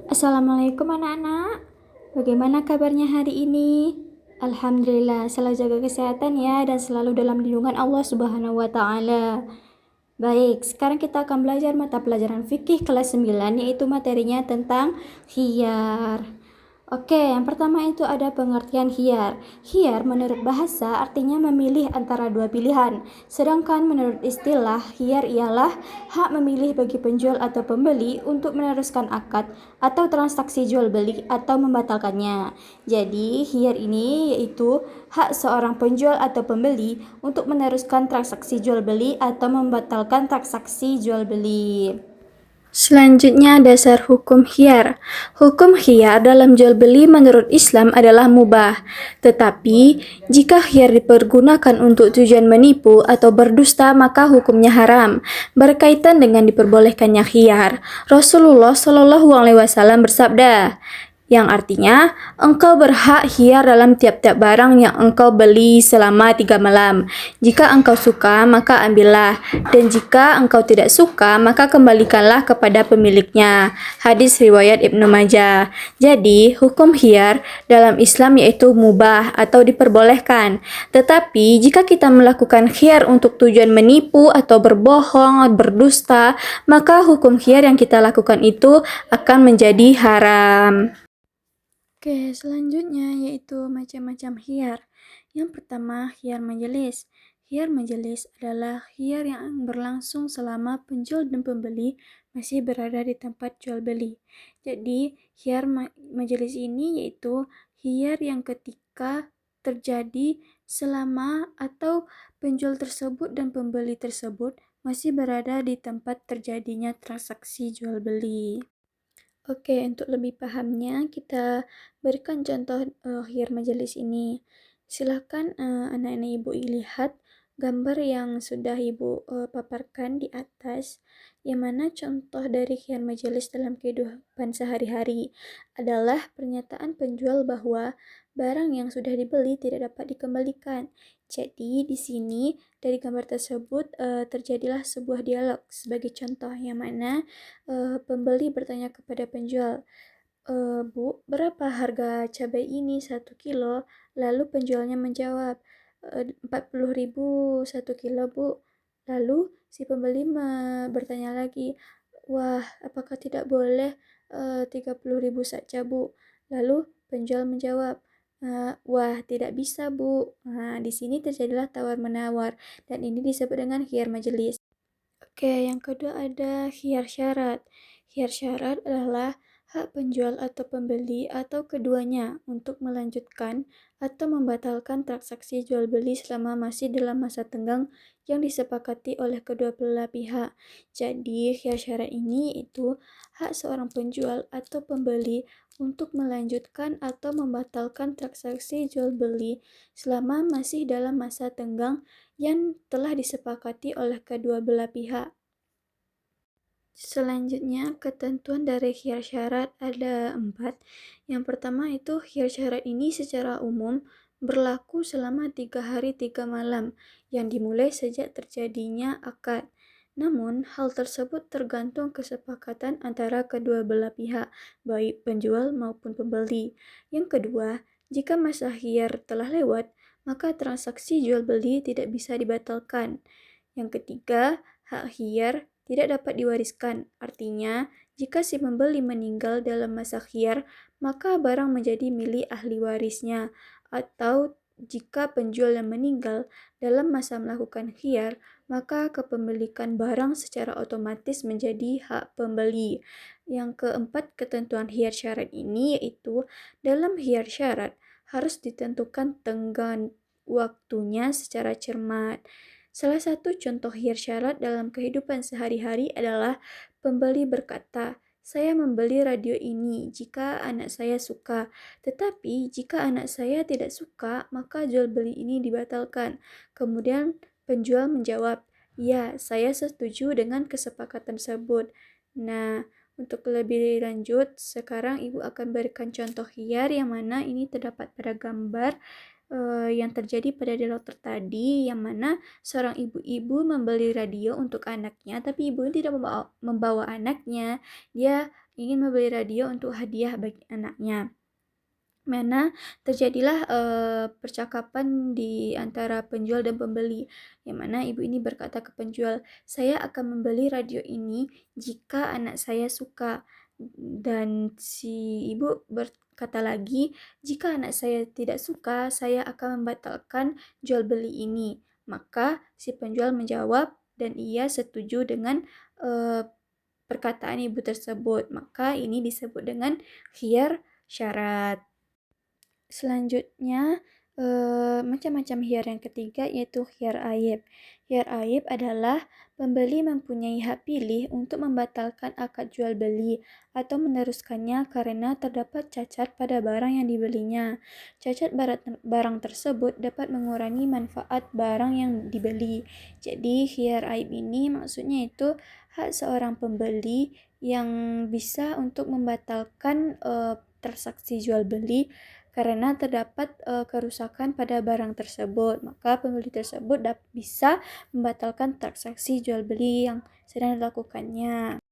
Assalamualaikum anak-anak. Bagaimana kabarnya hari ini? Alhamdulillah, selalu jaga kesehatan ya dan selalu dalam lindungan Allah Subhanahu wa taala. Baik, sekarang kita akan belajar mata pelajaran fikih kelas 9 yaitu materinya tentang khiyar. Oke, yang pertama itu ada pengertian khiyar. Khiyar menurut bahasa artinya memilih antara dua pilihan. Sedangkan menurut istilah, khiyar ialah hak memilih bagi penjual atau pembeli untuk meneruskan akad atau transaksi jual beli atau membatalkannya. Jadi, khiyar ini yaitu hak seorang penjual atau pembeli untuk meneruskan transaksi jual beli atau membatalkan transaksi jual beli. Selanjutnya, dasar hukum khiyar. Hukum khiyar dalam jual beli menurut Islam adalah mubah. Tetapi, jika khiyar dipergunakan untuk tujuan menipu atau berdusta, maka hukumnya haram. Berkaitan dengan diperbolehkannya khiyar, Rasulullah Shallallahu Alaihi Wasallam bersabda, yang artinya engkau berhak khiyar dalam tiap-tiap barang yang engkau beli selama 3 malam. Jika engkau suka, maka ambillah, dan jika engkau tidak suka, maka kembalikanlah kepada pemiliknya. Hadis riwayat Ibnu Majah. Jadi, hukum khiyar dalam Islam yaitu mubah atau diperbolehkan. Tetapi, jika kita melakukan khiyar untuk tujuan menipu atau berbohong, berdusta, maka hukum khiyar yang kita lakukan itu akan menjadi haram. Oke, selanjutnya yaitu macam-macam khiyar. Yang pertama, khiyar majelis. Khiyar majelis adalah khiyar yang berlangsung selama penjual dan pembeli masih berada di tempat jual beli. Jadi, khiyar majelis ini yaitu khiyar yang ketika terjadi selama atau penjual tersebut dan pembeli tersebut masih berada di tempat terjadinya transaksi jual beli. Oke, untuk lebih pahamnya kita berikan contoh khiyar majelis ini. Silakan anak-anak ibu lihat gambar yang sudah ibu paparkan di atas, yang mana contoh dari khiyar majelis dalam kehidupan sehari-hari adalah pernyataan penjual bahwa barang yang sudah dibeli tidak dapat dikembalikan. Jadi di sini dari gambar tersebut terjadilah sebuah dialog sebagai contoh yang mana pembeli bertanya kepada penjual, Bu, berapa harga cabai ini 1 kilo? Lalu penjualnya menjawab, 40.000 1 kilo, Bu. Lalu si pembeli bertanya lagi, wah, apakah tidak boleh 30.000 saja, Bu? Lalu penjual menjawab, wah, tidak bisa, Bu. Nah, di sini terjadilah tawar-menawar dan ini disebut dengan khiyar majelis. Oke, yang kedua ada khiyar syarat. Khiyar syarat adalah hak penjual atau pembeli atau keduanya untuk melanjutkan atau membatalkan transaksi jual beli selama masih dalam masa tenggang yang disepakati oleh kedua belah pihak. Jadi, khiyar syarat ini itu hak seorang penjual atau pembeli untuk melanjutkan atau membatalkan transaksi jual beli selama masih dalam masa tenggang yang telah disepakati oleh kedua belah pihak. Selanjutnya, ketentuan dari khiyar syarat ada 4. Yang pertama itu khiyar syarat ini secara umum berlaku selama 3 hari 3 malam yang dimulai sejak terjadinya akad. Namun, hal tersebut tergantung kesepakatan antara kedua belah pihak, baik penjual maupun pembeli. Yang kedua, jika masa khiyar telah lewat, maka transaksi jual beli tidak bisa dibatalkan. Yang ketiga, hak khiyar tidak dapat diwariskan. Artinya, jika si pembeli meninggal dalam masa khiyar, maka barang menjadi milik ahli warisnya. Atau jika penjual yang meninggal dalam masa melakukan khiyar, maka kepemilikan barang secara otomatis menjadi hak pembeli. Yang keempat, ketentuan khiyar syarat ini yaitu dalam khiyar syarat harus ditentukan tenggang waktunya secara cermat. Salah satu contoh khiyar syarat dalam kehidupan sehari-hari adalah pembeli berkata, saya membeli radio ini jika anak saya suka, tetapi jika anak saya tidak suka, maka jual beli ini dibatalkan. Kemudian penjual menjawab, ya, saya setuju dengan kesepakatan tersebut. Nah, untuk lebih lanjut, sekarang Ibu akan berikan contoh khiyar yang mana ini terdapat pada gambar yang terjadi pada dialog tadi, yang mana seorang ibu-ibu membeli radio untuk anaknya, tapi ibu tidak membawa anaknya. Dia ingin membeli radio untuk hadiah bagi anaknya. Mana terjadilah percakapan di antara penjual dan pembeli, yang mana ibu ini berkata ke penjual, saya akan membeli radio ini jika anak saya suka. Dan si ibu berkata lagi, jika anak saya tidak suka, saya akan membatalkan jual beli ini. Maka si penjual menjawab dan ia setuju dengan perkataan ibu tersebut. Maka ini disebut dengan khiyar syarat. Selanjutnya, macam-macam khiyar yang ketiga yaitu khiyar aib. Khiyar aib adalah pembeli mempunyai hak pilih untuk membatalkan akad jual beli atau meneruskannya karena terdapat cacat pada barang yang dibelinya. Cacat barang tersebut dapat mengurangi manfaat barang yang dibeli. Jadi, khiyar aib ini maksudnya itu hak seorang pembeli yang bisa untuk membatalkan transaksi jual beli karena terdapat kerusakan pada barang tersebut. Maka pembeli tersebut bisa membatalkan transaksi jual beli yang sedang dilakukannya.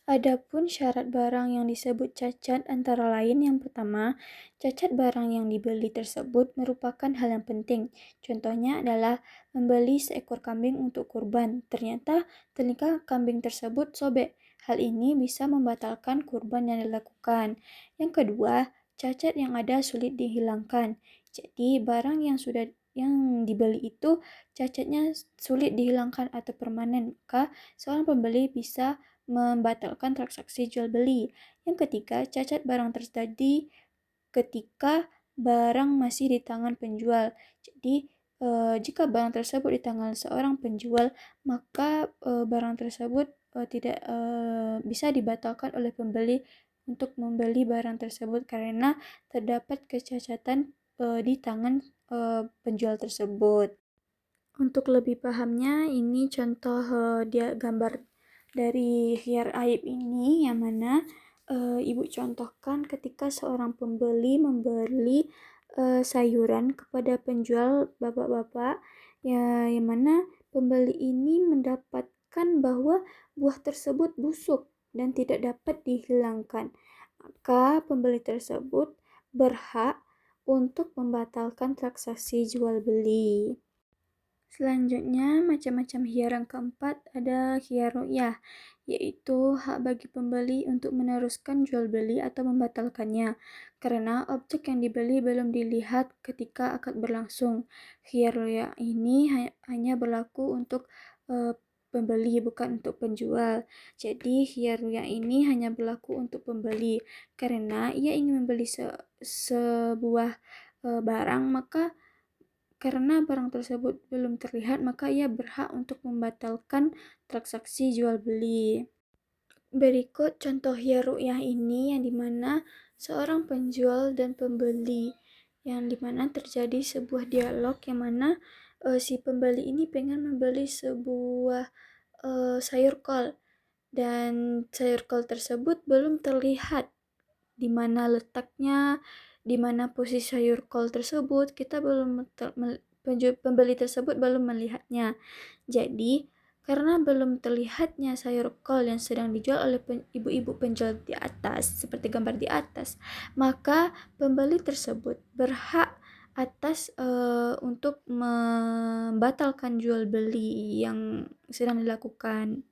Adapun syarat barang yang disebut cacat antara lain yang pertama, cacat barang yang dibeli tersebut merupakan hal yang penting. Contohnya adalah membeli seekor kambing untuk kurban. Ternyata telinga kambing tersebut sobek. Hal ini bisa membatalkan kurban yang dilakukan. Yang kedua, cacat yang ada sulit dihilangkan. Jadi barang yang dibeli itu cacatnya sulit dihilangkan atau permanen, maka seorang pembeli bisa membatalkan transaksi jual beli. Yang ketiga, cacat barang terjadi ketika barang masih di tangan penjual. Jadi, jika barang tersebut di tangan seorang penjual, maka barang tersebut tidak bisa dibatalkan oleh pembeli untuk membeli barang tersebut karena terdapat kecacatan di tangan penjual tersebut. Untuk lebih pahamnya, ini contoh dia gambar dari khiyar aib ini, yang mana ibu contohkan ketika seorang pembeli membeli sayuran kepada penjual bapak-bapak, ya, yang mana pembeli ini mendapatkan bahwa buah tersebut busuk dan tidak dapat dihilangkan. Maka pembeli tersebut berhak untuk membatalkan transaksi jual beli. Selanjutnya, macam-macam khiyar yang keempat ada khiyar ru'yah, yaitu hak bagi pembeli untuk meneruskan jual beli atau membatalkannya, karena objek yang dibeli belum dilihat ketika akad berlangsung. Khiyar ru'yah ini hanya berlaku untuk pembeli, bukan untuk penjual. Jadi, khiyar ru'yah ini hanya berlaku untuk pembeli, karena ia ingin membeli sebuah barang, maka karena barang tersebut belum terlihat, maka ia berhak untuk membatalkan transaksi jual beli. Berikut contoh khiyar ru'yah ini, yang dimana seorang penjual dan pembeli, yang dimana terjadi sebuah dialog yang mana si pembeli ini pengen membeli sebuah sayur kol, dan sayur kol tersebut belum terlihat di mana letaknya, di mana posisi sayur kol tersebut, pembeli tersebut belum melihatnya. Jadi, karena belum terlihatnya sayur kol yang sedang dijual oleh ibu-ibu penjual di atas, seperti gambar di atas, maka pembeli tersebut berhak atas untuk membatalkan jual beli yang sedang dilakukan.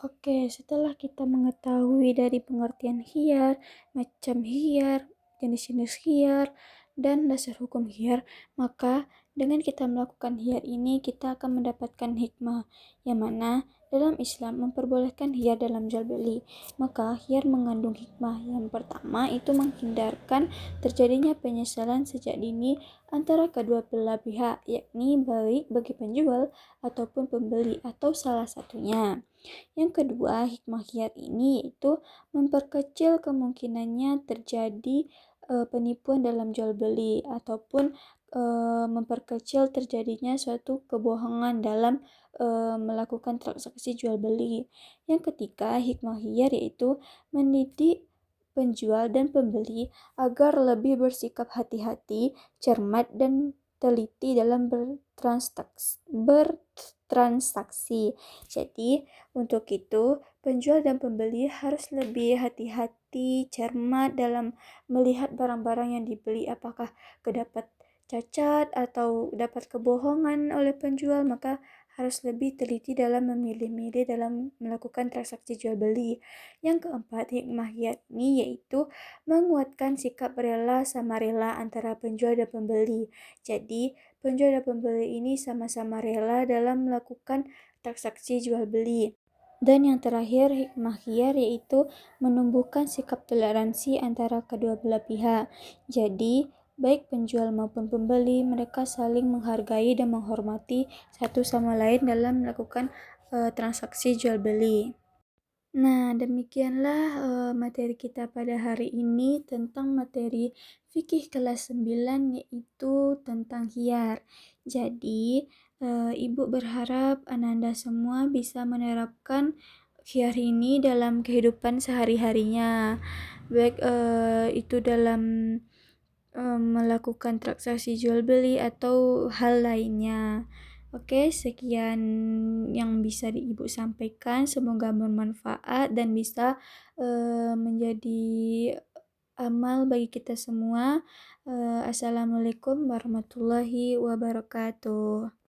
Oke, setelah kita mengetahui dari pengertian khiyar, macam khiyar, jenis-jenis khiyar, dan dasar hukum khiyar, maka dengan kita melakukan khiyar ini, kita akan mendapatkan hikmah, yang mana dalam Islam memperbolehkan khiyar dalam jual beli. Maka khiyar mengandung hikmah. Yang pertama itu menghindarkan terjadinya penyesalan sejak dini antara kedua belah pihak, yakni baik bagi penjual ataupun pembeli atau salah satunya. Yang kedua, hikmah khiyar ini yaitu memperkecil kemungkinannya terjadi penipuan dalam jual beli ataupun memperkecil terjadinya suatu kebohongan dalam melakukan transaksi jual beli. Yang ketiga, hikmah khiyar yaitu mendidik penjual dan pembeli agar lebih bersikap hati-hati, cermat, dan teliti dalam bertransaksi. Jadi, untuk itu, penjual dan pembeli harus lebih hati-hati, cermat dalam melihat barang-barang yang dibeli apakah kedapat cacat atau dapat kebohongan oleh penjual, maka harus lebih teliti dalam memilih-milih dalam melakukan transaksi jual beli. Yang keempat, hikmah yakni yaitu menguatkan sikap rela sama rela antara penjual dan pembeli. Jadi, penjual dan pembeli ini sama-sama rela dalam melakukan transaksi jual beli. Dan yang terakhir, hikmah khiyar yaitu menumbuhkan sikap toleransi antara kedua belah pihak. Jadi, baik penjual maupun pembeli, mereka saling menghargai dan menghormati satu sama lain dalam melakukan transaksi jual beli. Nah, demikianlah materi kita pada hari ini tentang materi fikih kelas 9 yaitu tentang khiyar. Jadi, Ibu berharap Ananda semua bisa menerapkan khiyar ini dalam kehidupan sehari-harinya. Baik itu dalam melakukan transaksi jual beli atau hal lainnya. Oke, sekian yang bisa Ibu sampaikan. Semoga bermanfaat dan bisa menjadi amal bagi kita semua. Assalamualaikum warahmatullahi wabarakatuh.